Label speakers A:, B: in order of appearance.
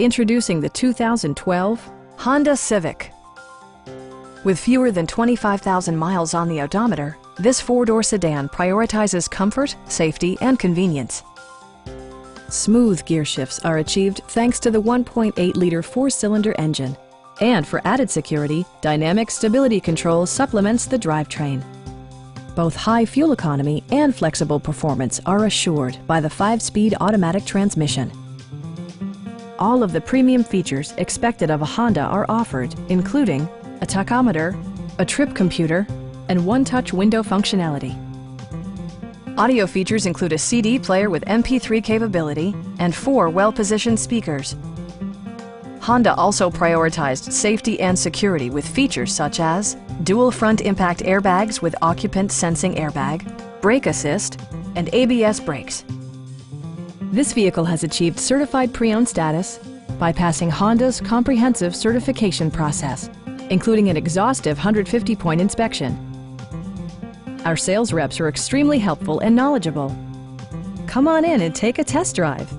A: Introducing the 2012 Honda Civic. With fewer than 25,000 miles on the odometer, this four-door sedan prioritizes comfort, safety, and convenience. Smooth gear shifts are achieved thanks to the 1.8-liter four-cylinder engine. And for added security, dynamic stability control supplements the drivetrain. Both high fuel economy and flexible performance are assured by the 5-speed automatic transmission. All of the premium features expected of a Honda are offered, including a tachometer, a trip computer, and one-touch window functionality. Audio features include a CD player with MP3 capability and 4 well-positioned speakers. Honda also prioritized safety and security with features such as dual front impact airbags with occupant sensing airbag, brake assist, and ABS brakes. This vehicle has achieved certified pre-owned status by passing Honda's comprehensive certification process, including an exhaustive 150-point inspection. Our sales reps are extremely helpful and knowledgeable. Come on in and take a test drive.